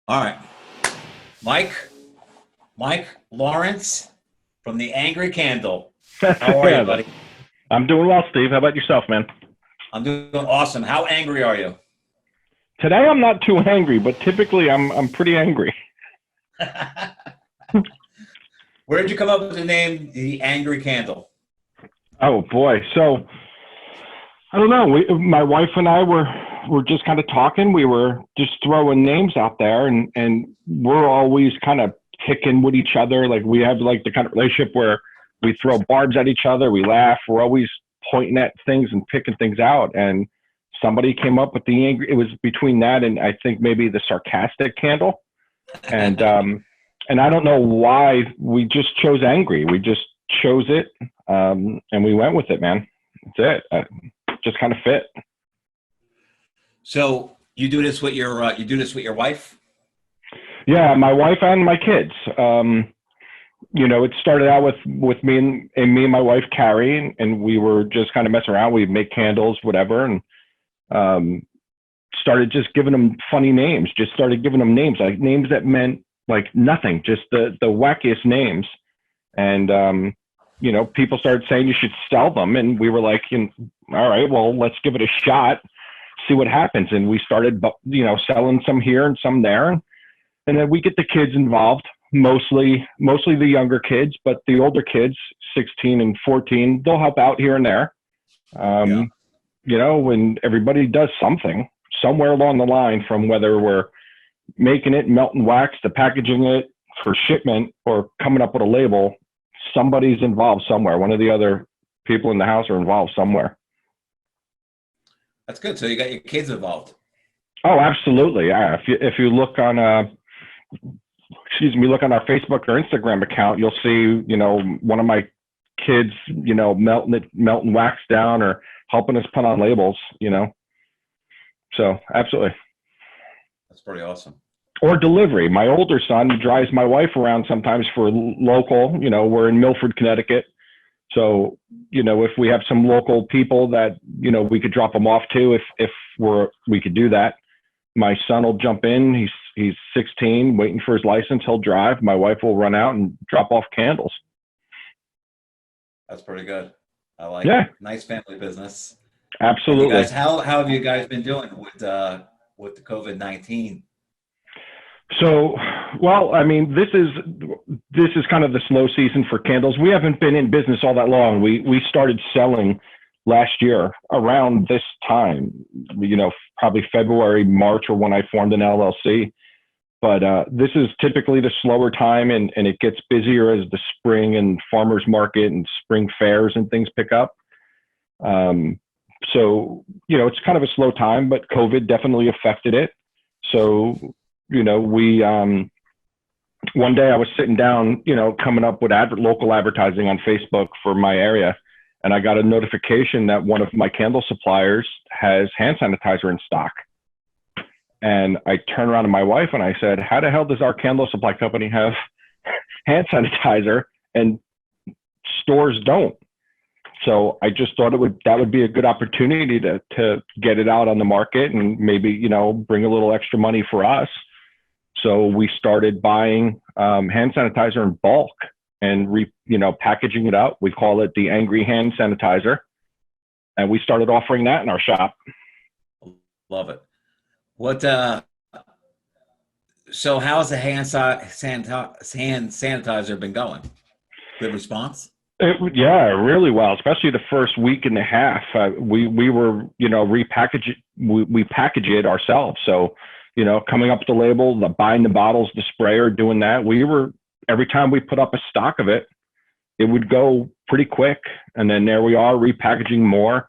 All right. Mike, Mike Lawrence from the Angry Candle. How are you, Yeah, buddy? I'm doing well, Steve. How about yourself, man? I'm doing awesome. How angry are you? Today I'm not too angry, but typically I'm pretty angry. Where did you come up with the name The Angry Candle? Oh boy. So I don't know. My wife and I were just kind of talking. We were just throwing names out there, and we're always kind of picking with each other. Like we have like the kind of relationship where we throw barbs at each other. We laugh. We're always pointing at things and picking things out. And somebody came up with the angry. It was between that and I think maybe the sarcastic candle. And and I don't know why we just chose angry. We just chose it, and we went with it, man. That's it. Just kind of fit. So you do this with your wife? Yeah, my wife and my kids. It started out with me and my wife Carrie, and we were just kind of messing around. We'd make candles, whatever, and um, started just giving them funny names. Just started giving them names, like names that meant like nothing, just the wackiest names. And people started saying you should sell them, and we were like, all right, well, let's give it a shot, see what happens. And we started, selling some here and some there, and then we get the kids involved, mostly the younger kids, but the older kids, 16 and 14, they'll help out here and there. Yeah. When everybody does something somewhere along the line, from whether we're making it, melting wax, to packaging it for shipment, or coming up with a label, somebody's involved somewhere. One of the other people in the house are involved somewhere. That's good. So you got your kids involved. Oh, absolutely. Yeah. If you look on look on our Facebook or Instagram account, you'll see, one of my kids, melting wax down or helping us put on labels. So absolutely. That's pretty awesome. Or delivery. My older son drives my wife around sometimes for local, we're in Milford, Connecticut. So, if we have some local people that, we could drop them off to, if we could do that. My son will jump in. He's 16, waiting for his license. He'll drive. My wife will run out and drop off candles. That's pretty good. I like Yeah, it. Nice family business. And you guys, absolutely. how have you guys been doing with the COVID-19? So, well, I mean, this is kind of the slow season for candles. We haven't been in business all that long. We started selling last year around this time, probably February, March, or when I formed an LLC. But this is typically the slower time, and it gets busier as the spring and farmers market and spring fairs and things pick up. It's kind of a slow time, but COVID definitely affected it. So, we one day I was sitting down, coming up with local advertising on Facebook for my area, and I got a notification that one of my candle suppliers has hand sanitizer in stock. And I turned around to my wife and I said, "How the hell does our candle supply company have hand sanitizer and stores don't?" So I just thought that would be a good opportunity to get it out on the market and maybe, bring a little extra money for us. So we started buying hand sanitizer in bulk and packaging it up. We call it the Angry Hand Sanitizer, and we started offering that in our shop. Love it. What so how's the hand sanitizer been going? Good response? Yeah, really well, especially the first week and a half. We were, we package it ourselves. So, coming up with the label, buying the bottles, the sprayer, doing that. Every time we put up a stock of it, it would go pretty quick. And then there we are, repackaging more.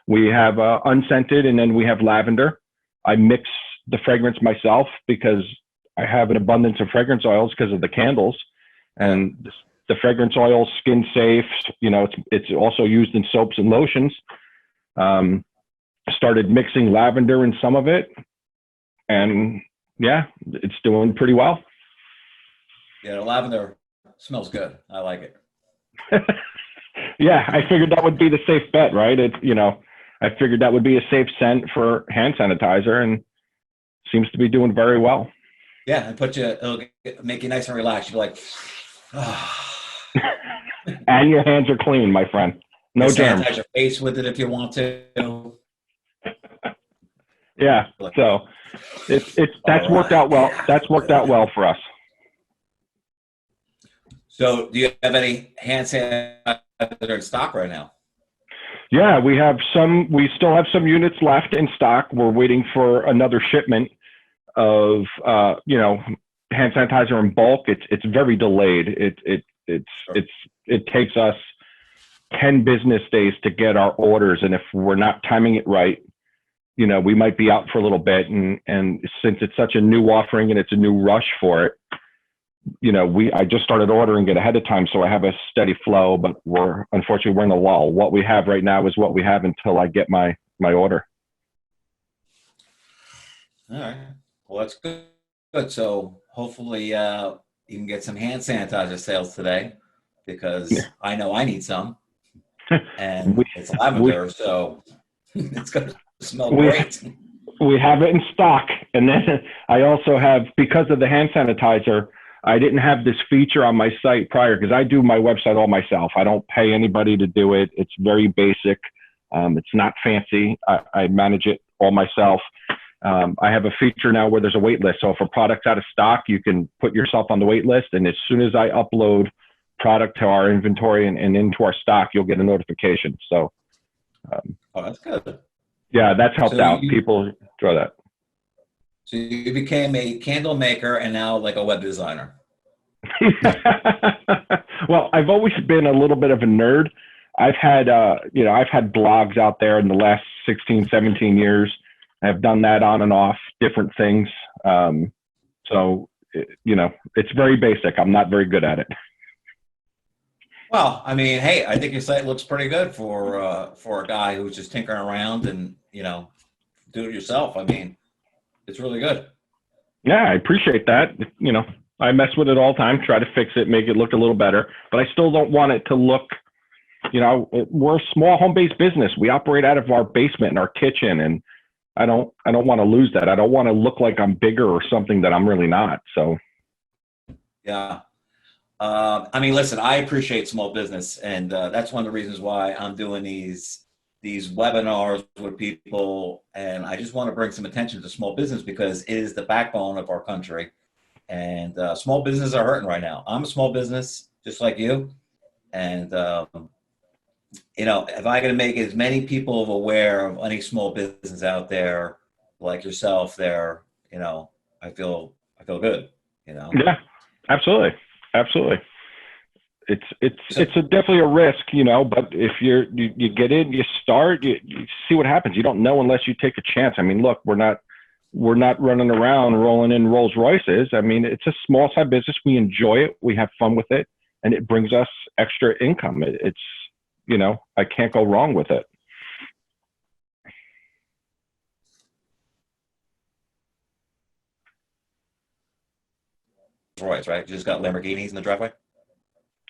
We have unscented, and then we have lavender. I mix the fragrance myself because I have an abundance of fragrance oils because of the candles. And the fragrance oil, skin safe. It's also used in soaps and lotions. Started mixing lavender in some of it, and yeah, it's doing pretty well. Yeah, the lavender smells good. I like it. Yeah, I figured that would be the safe bet, right? I figured that would be a safe scent for hand sanitizer, and seems to be doing very well. Yeah, and it'll make you nice and relaxed. You're like, ah. And your hands are clean, my friend. You No can germs. sanitize your face with it if you want to. Yeah. So that's All worked right. out well. That's worked out well for us. So, do you have any hand sanitizer in stock right now? Yeah, we have some. We still have some units left in stock. We're waiting for another shipment of hand sanitizer in bulk. It's very delayed. Sure. It takes us 10 business days to get our orders, and if we're not timing it right, we might be out for a little bit. And since it's such a new offering and it's a new rush for it, I just started ordering it ahead of time, so I have a steady flow. But unfortunately we're in a lull. What we have right now is what we have until I get my order. All right. Well, that's good. Good. So, hopefully, you can get some hand sanitizer sales today because I know I need some, and it's lavender, so it's going to smell great. We have it in stock, and then I also have, because of the hand sanitizer, I didn't have this feature on my site prior because I do my website all myself. I don't pay anybody to do it. It's very basic. It's not fancy. I manage it all myself. I have a feature now where there's a wait list. So if a product's out of stock, you can put yourself on the wait list. And as soon as I upload product to our inventory and into our stock, you'll get a notification. So, Oh, that's good. Yeah, that's helped out. People enjoy that. So you became a candle maker and now like a web designer. Well, I've always been a little bit of a nerd. I've had blogs out there in the last 16, 17 years. I've done that on and off, different things. So, it's very basic. I'm not very good at it. Well, I mean, hey, I think your site looks pretty good for a guy who's just tinkering around and, do it yourself. I mean, it's really good. Yeah, I appreciate that. I mess with it all the time, try to fix it, make it look a little better, but I still don't want it to look, we're a small home-based business. We operate out of our basement and our kitchen, and I don't want to lose that. I don't want to look like I'm bigger or something that I'm really not. So, yeah. I mean, listen, I appreciate small business, and that's one of the reasons why I'm doing these webinars with people, and I just want to bring some attention to small business because it is the backbone of our country, and small businesses are hurting right now. I'm a small business, just like you, and if I can make as many people aware of any small business out there like yourself, I feel good. Yeah, absolutely. It's definitely a risk, but if you get in, you start, you see what happens. You don't know unless you take a chance. I mean, look, we're not running around rolling in Rolls Royces. I mean, it's a small side business. We enjoy it. We have fun with it, and it brings us extra income. I can't go wrong with it. Royce, right? You just got Lamborghinis in the driveway?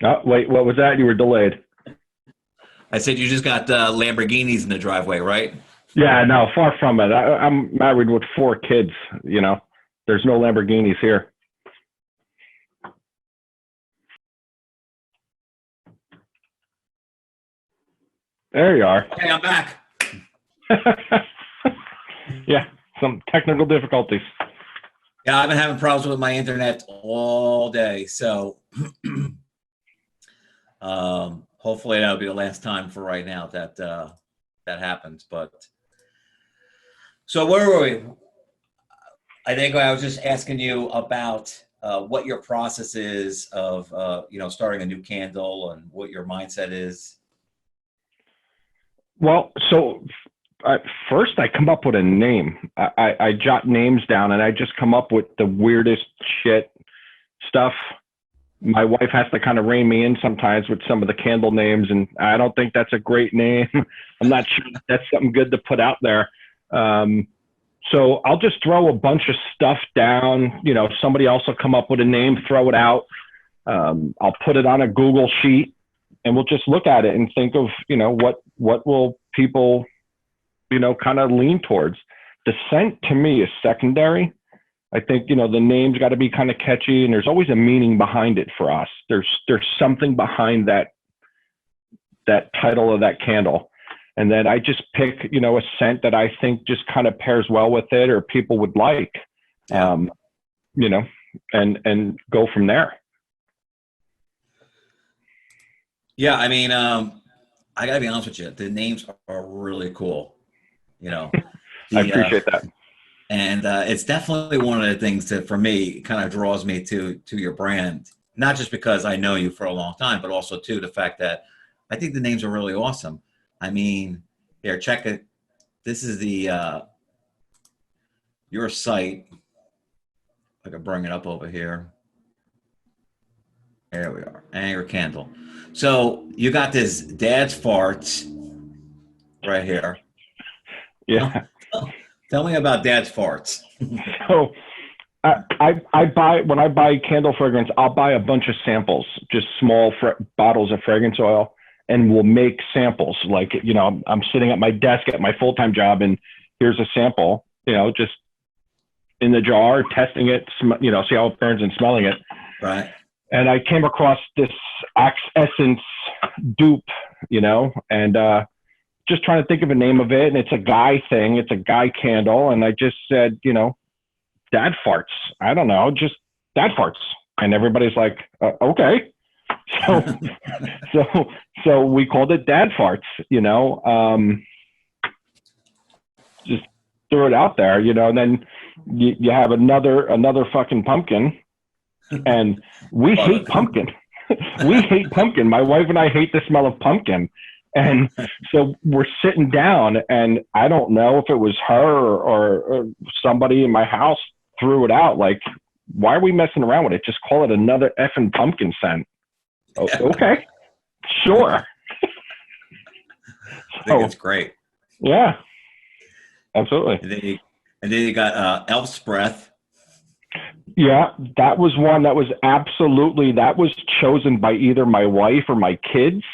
Oh, wait, what was that? You were delayed. I said you just got Lamborghinis in the driveway, right? Yeah, no, far from it. I'm married with 4 kids, There's no Lamborghinis here. There you are. Okay, I'm back. Yeah, some technical difficulties. Yeah, I've been having problems with my internet all day, so hopefully that'll be the last time for right now that happens. But so where were we? I think I was just asking you about what your process is of starting a new candle and what your mindset is. Well, so first I come up with a name. I jot names down and I just come up with the weirdest shit stuff. My wife has to kind of rein me in sometimes with some of the candle names, and I don't think that's a great name. I'm not sure that's something good to put out there. So I'll just throw a bunch of stuff down. Somebody else will come up with a name, throw it out. I'll put it on a Google sheet, and we'll just look at it and think of, what will people, kind of lean towards. The scent to me is secondary. I think, the name's got to be kind of catchy, and there's always a meaning behind it for us. There's something behind that title of that candle. And then I just pick, a scent that I think just kind of pairs well with it or people would like, Yeah. And go from there. Yeah. I mean, I gotta be honest with you. The names are really cool. I The appreciate that. and it's definitely one of the things that for me kind of draws me to your brand. Not just because I know you for a long time, but also too the fact that I think the names are really awesome. I mean, here, check it. This is the your site. I can bring it up over here. There we are. Anger Candle. So you got this dad's farts right here. Yeah. Tell me about dad's farts. So I buy, when I buy candle fragrance, I'll buy a bunch of samples, just small bottles of fragrance oil, and we'll make samples. Like, I'm sitting at my desk at my full-time job, and here's a sample, just in the jar, testing it, see how it burns and smelling it. Right. And I came across this Axe Essence dupe, and just trying to think of a name of it. And it's a guy thing. It's a guy candle. And I just said, dad farts. I don't know, just dad farts. And everybody's like, okay. So we called it dad farts, just threw it out there, and then you have another fucking pumpkin, and we hate pumpkin. We hate pumpkin. My wife and I hate the smell of pumpkin. And so we're sitting down, and I don't know if it was her or somebody in my house threw it out. Like, why are we messing around with it? Just call it another effing pumpkin scent. Oh, okay, sure. I think it's great. Yeah, absolutely. And then you got Elf's Breath. Yeah, that was one that was chosen by either my wife or my kids.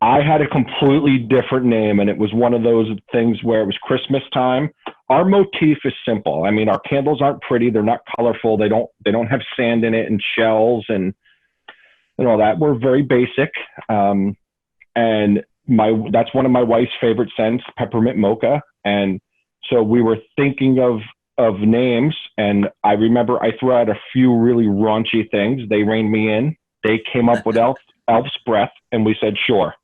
I had a completely different name, and it was one of those things where it was Christmas time. Our motif is simple. I mean, our candles aren't pretty. They're not colorful. They don't have sand in it and shells and all that. We're very basic. And that's one of my wife's favorite scents, peppermint mocha. And so we were thinking of names, and I remember I threw out a few really raunchy things. They reined me in. They came up with Elf's Breath, and we said, sure.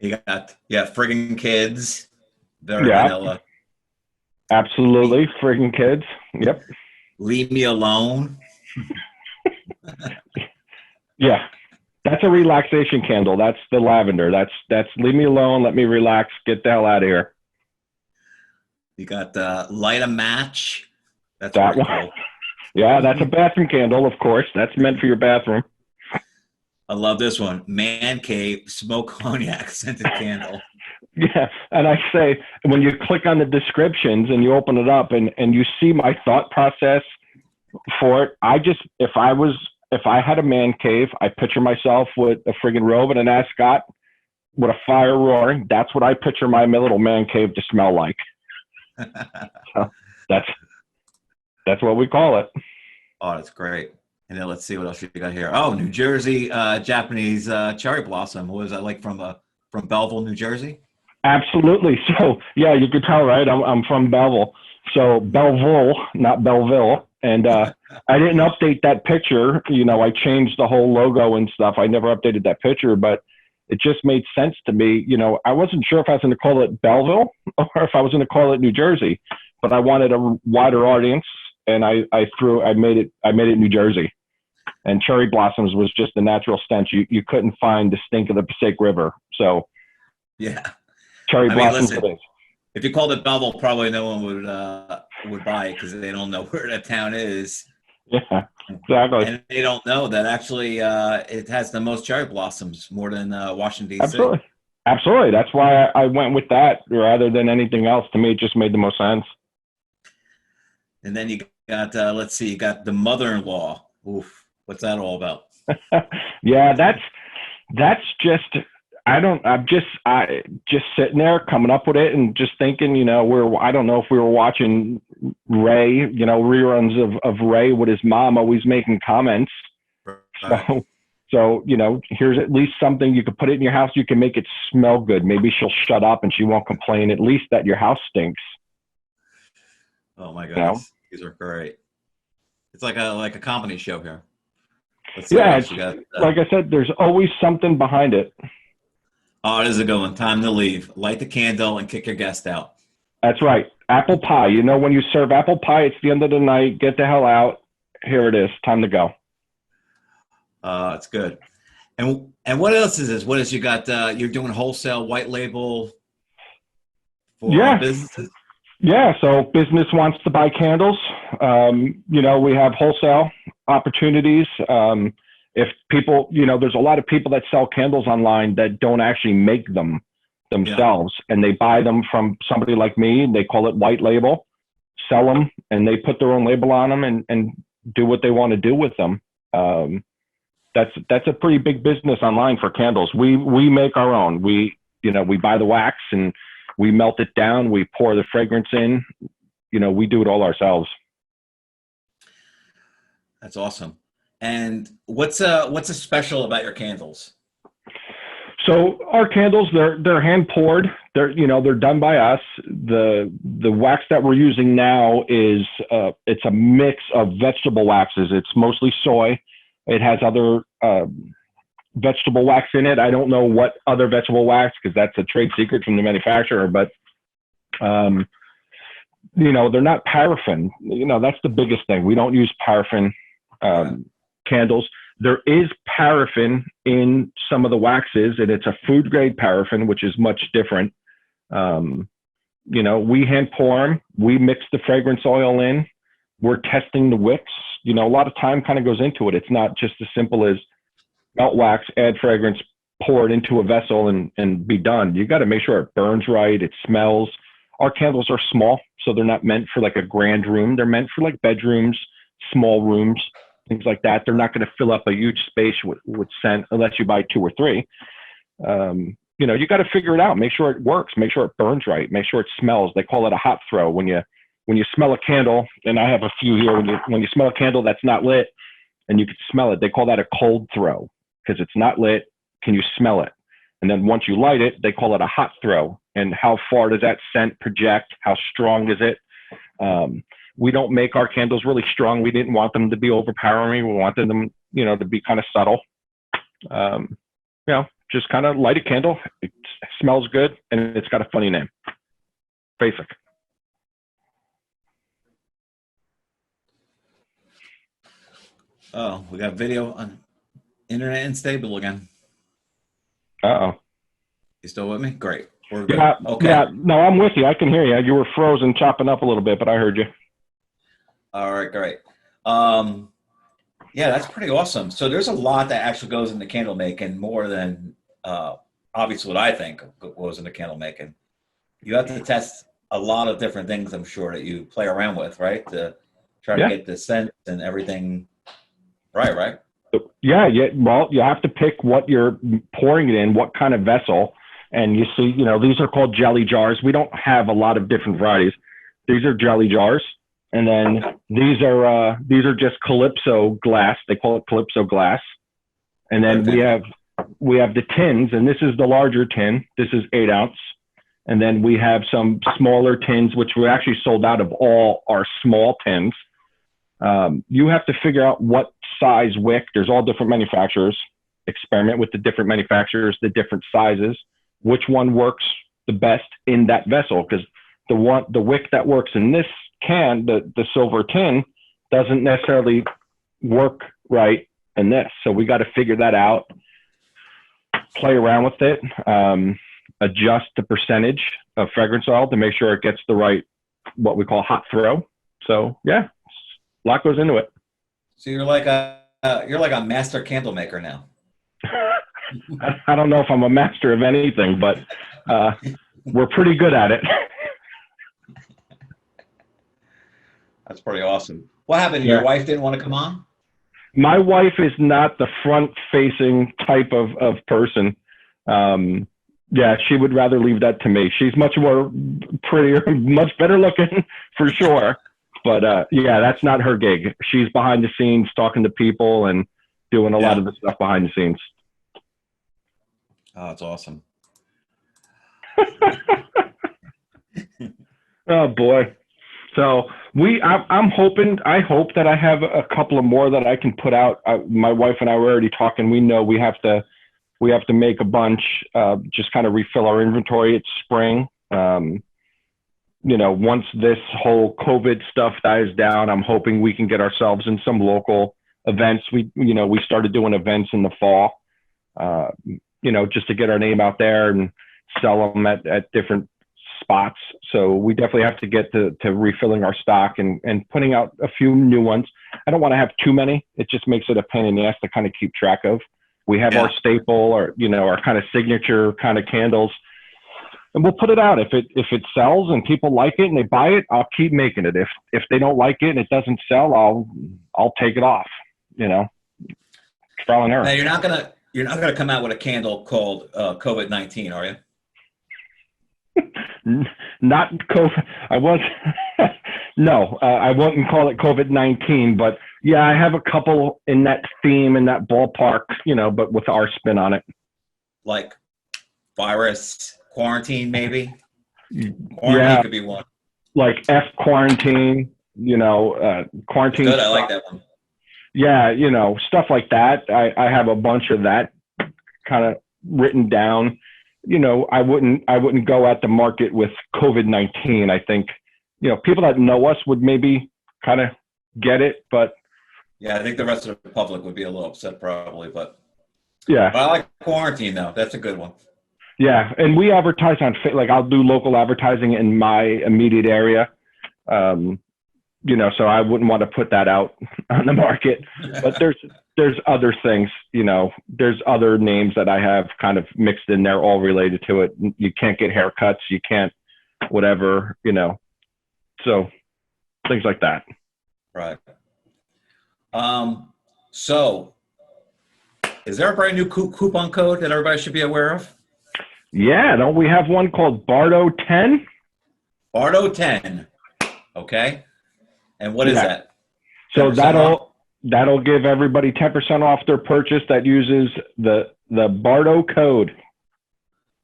You got friggin' kids. Very vanilla. Absolutely, friggin' kids. Yep. Leave me alone. Yeah, that's a relaxation candle. That's the lavender. That's leave me alone. Let me relax. Get the hell out of here. You got light a match. That's that pretty one. Cool. Yeah, that's a bathroom candle, of course. That's meant for your bathroom. I love this one. Man Cave Smoke Cognac Scented Candle. Yeah, and I say, when you click on the descriptions and you open it up and you see my thought process for it, if I had a man cave, I picture myself with a friggin' robe and an ascot with a fire roaring. That's what I picture my little man cave to smell like. So that's what we call it. Oh, that's great. And then let's see what else you got here. Oh, New Jersey Japanese cherry blossom. What is that, like from Belleville, New Jersey? Absolutely. So yeah, you could tell, right? I'm from Belleville. So Belleville, not Belleville. And I didn't update that picture. I changed the whole logo and stuff. I never updated that picture, but it just made sense to me. I wasn't sure if I was going to call it Belleville or if I was going to call it New Jersey, but I wanted a wider audience, and I made it New Jersey. And cherry blossoms was just a natural stench. You couldn't find the stink of the Passaic River. So yeah, cherry blossoms. Listen, if you called it Belleville, probably no one would buy it because they don't know where that town is. Yeah, exactly. And they don't know that actually it has the most cherry blossoms, more than Washington, D.C. Absolutely. Absolutely. That's why I went with that rather than anything else. To me, it just made the most sense. And then you got, let's see, you got the mother-in-law. Oof. What's that all about? Yeah, that's just, I'm just sitting there coming up with it and just thinking, I don't know if we were watching Ray, reruns of Ray with his mom always making comments. Right. So, here's at least something you could put it in your house. You can make it smell good. Maybe she'll shut up and she won't complain. At least that your house stinks. Oh my You know? goodness, these are great. It's like a comedy show here. Let's see what Yeah, else it's you got. like I said, there's always something behind it. Oh, it is a good one. Time to leave. Light the candle and kick your guest out. That's right. Apple pie. When you serve apple pie, it's the end of the night. Get the hell out. Here it is. Time to go. It's good. And what else is this? What is you got? You're doing wholesale white label for Yeah. businesses. Yeah. So business wants to buy candles. We have wholesale opportunities. If people, there's a lot of people that sell candles online that don't actually make them themselves, and they buy them from somebody like me. They call it white label, sell them, and they put their own label on them and do what they want to do with them. That's a pretty big business online for candles. We make our own. We buy the wax and we melt it down. We pour the fragrance in. We do it all ourselves. That's awesome. And what's a special about your candles? So our candles, they're hand poured. They're done by us. The wax that we're using now is it's a mix of vegetable waxes. It's mostly soy. It has other vegetable wax in it. I don't know what other vegetable wax, because that's a trade secret from the manufacturer. But they're not paraffin. That's the biggest thing. We don't use paraffin candles. There is paraffin in some of the waxes, and it's a food grade paraffin, which is much different. We hand pour them. We mix the fragrance oil in. We're testing the wicks. A lot of time kind of goes into it. It's not just as simple as melt wax, add fragrance, pour it into a vessel and be done. You got to make sure it burns right. It smells. Our candles are small, so they're not meant for like a grand room. They're meant for like bedrooms, small rooms, things like that. They're not going to fill up a huge space with scent unless you buy 2 or 3. You got to figure it out. Make sure it works. Make sure it burns right. Make sure it smells. They call it a hot throw. When you smell a candle, and I have a few here, when you smell a candle that's not lit and you can smell it, they call that a cold throw because it's not lit. Can you smell it? And then once you light it, they call it a hot throw. And how far does that scent project? How strong is it? We don't make our candles really strong. We didn't want them to be overpowering. We wanted them, to be kind of subtle. Just kind of light a candle. It smells good, and it's got a funny name. Basic. Oh, we got video on internet unstable again. Uh-oh. You still with me? Great. We're good. Yeah, Okay. yeah. No, I'm with you. I can hear you. You were frozen, chopping up a little bit, but I heard you. All right, great. Yeah, that's pretty awesome. So there's a lot that actually goes into candle making, more than obviously what I think goes into candle making. You have to test a lot of different things, I'm sure, that you play around with, right? To try to get the scent and everything right? Yeah. Well, you have to pick what you're pouring it in, what kind of vessel. And you see, these are called jelly jars. We don't have a lot of different varieties. These are jelly jars. And then these are just Calypso glass. They call it Calypso glass. And then we have the tins, and this is the larger tin. This is 8 ounce. And then we have some smaller tins, which we actually sold out of all our small tins. You have to figure out what size wick. There's all different manufacturers. Experiment with the different manufacturers, the different sizes, which one works the best in that vessel. Because the wick that works in this can, the silver tin, doesn't necessarily work right in this. So we got to figure that out, play around with it, adjust the percentage of fragrance oil to make sure it gets the right, what we call hot throw. So yeah, a lot goes into it. So you're like a master candle maker now. I don't know if I'm a master of anything, but we're pretty good at it. That's pretty awesome. What happened? Your wife didn't want to come on? My wife is not the front-facing type of person. Yeah, she would rather leave that to me. She's much more prettier, much better looking for sure. But yeah, that's not her gig. She's behind the scenes talking to people and doing a lot Yeah. of the stuff behind the scenes. Oh, that's awesome. Oh boy. So I hope that I have a couple of more that I can put out. My wife and I were already talking. We know we have to make a bunch, just kind of refill our inventory. It's spring. Once this whole COVID stuff dies down, I'm hoping we can get ourselves in some local events. We started doing events in the fall, just to get our name out there and sell them at different spots. So we definitely have to get to refilling our stock and putting out a few new ones. I don't want to have too many. It just makes it a pain in the ass to kind of keep track of. We have our staple or, our kind of signature kind of candles, and we'll put it out. If it sells and people like it and they buy it, I'll keep making it. If they don't like it and it doesn't sell, I'll take it off, trial and error. Now you're not gonna come out with a candle called COVID-19, are you? Not COVID. No, I wouldn't call it COVID-19, but yeah, I have a couple in that theme, in that ballpark, but with our spin on it. Like virus, quarantine, maybe? Quarantine could be one. Like F quarantine, quarantine. Good, I like that one. Yeah, stuff like that. I have a bunch of that kind of written down. I wouldn't go at the market with COVID-19. I think, people that know us would maybe kind of get it, but yeah, I think the rest of the public would be a little upset probably, but yeah. But I like quarantine though. That's a good one. Yeah, and we advertise on I'll do local advertising in my immediate area. So I wouldn't want to put that out on the market. But there's other things, there's other names that I have kind of mixed in there, all related to it. You can't get haircuts, you can't whatever, so things like that. Right. So is there a brand new coupon code that everybody should be aware of? Yeah, don't we have one called Bardo 10? Bardo 10. Okay. And what is that? So that'll give everybody 10% off their purchase that uses the Bardo code.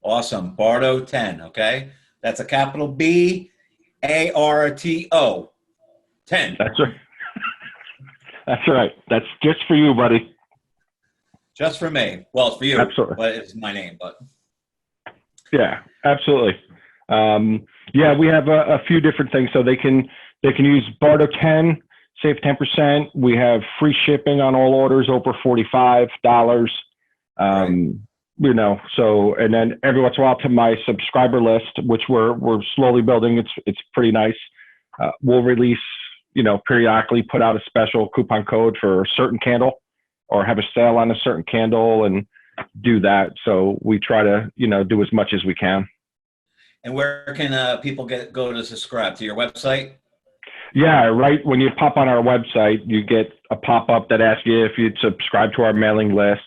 Awesome. Bardo 10. Okay. That's a capital BARTO 10. That's right. That's right. That's just for you, buddy. Just for me. Well, it's for you. Absolutely. But it's my name, but. Yeah, absolutely. Yeah, we have a few different things. So they can use Bardo 10, save 10%. We have free shipping on all orders over $45. Right. So, and then every once in a while to my subscriber list, which we're slowly building. It's pretty nice. We'll release, periodically put out a special coupon code for a certain candle or have a sale on a certain candle and do that. So we try to, do as much as we can. And where can people go to subscribe? To your website? Yeah, right. When you pop on our website, you get a pop-up that asks you if you'd subscribe to our mailing list.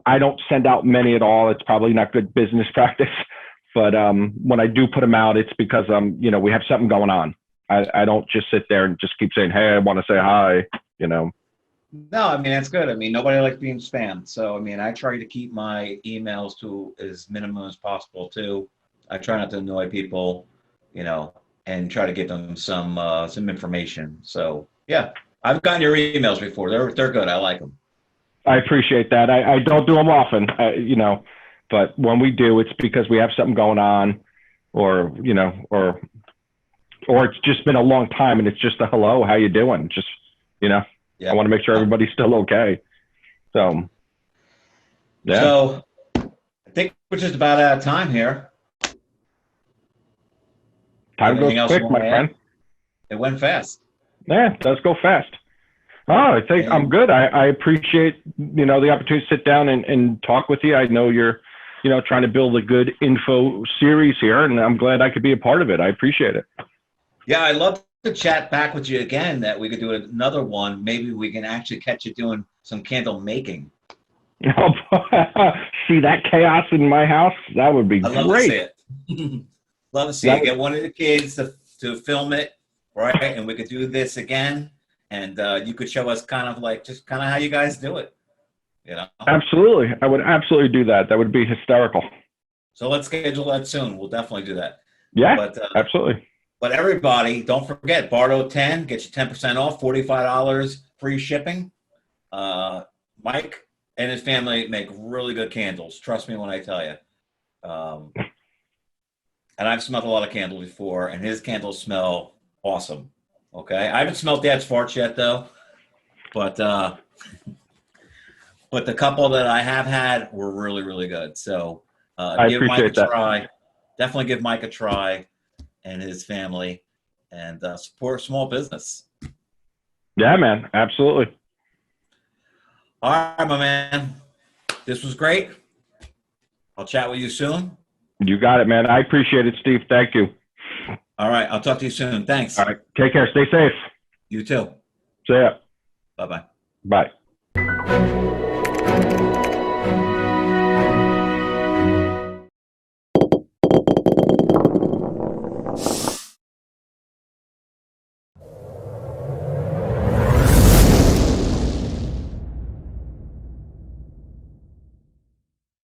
I don't send out many at all. It's probably not good business practice. But when I do put them out, it's because, we have something going on. I don't just sit there and just keep saying, hey, I want to say hi, No, I mean, that's good. I mean, nobody likes being spammed. So, I mean, I try to keep my emails to as minimum as possible, too. I try not to annoy people, and try to give them some information. So, yeah, I've gotten your emails before. They're good. I like them. I appreciate that. I don't do them often, but when we do, it's because we have something going on or it's just been a long time and it's just a hello, how you doing? Just, Yeah. I want to make sure everybody's still okay. So, yeah. So, I think we're just about out of time here. Time goes quick, my friend. It went fast. Yeah, it does go fast. Oh, I think I'm good. I appreciate, the opportunity to sit down and talk with you. I know you're, trying to build a good info series here, and I'm glad I could be a part of it. I appreciate it. Yeah, I'd love to chat back with you again, that we could do another one. Maybe we can actually catch you doing some candle making. See that chaos in my house? That would be I'd love to see great. it. Love to see That it. Get one of the kids to film it, right? And we could do this again. And you could show us kind of like just kind of how you guys do it, you know? Absolutely. I would absolutely do that. That would be hysterical. So let's schedule that soon. We'll definitely do that. Yeah, But absolutely. but everybody, don't forget Bardo 10 get you 10% off, $45 free shipping. Mike and his family make really good candles. Trust me when I tell you. And I've smelled a lot of candles before, and his candles smell awesome. Okay, I haven't smelled Dad's farts yet though, but the couple that I have had were really really good. So I give Mike a appreciate that. try. Definitely give Mike a try and his family, and support small business. Yeah, man. Absolutely. All right, my man. This was great. I'll chat with you soon. You got it, man. I appreciate it, Steve. Thank you. All right, I'll talk to you soon. Thanks. All right. Take care. Stay safe. You too. See ya. Bye bye. Bye.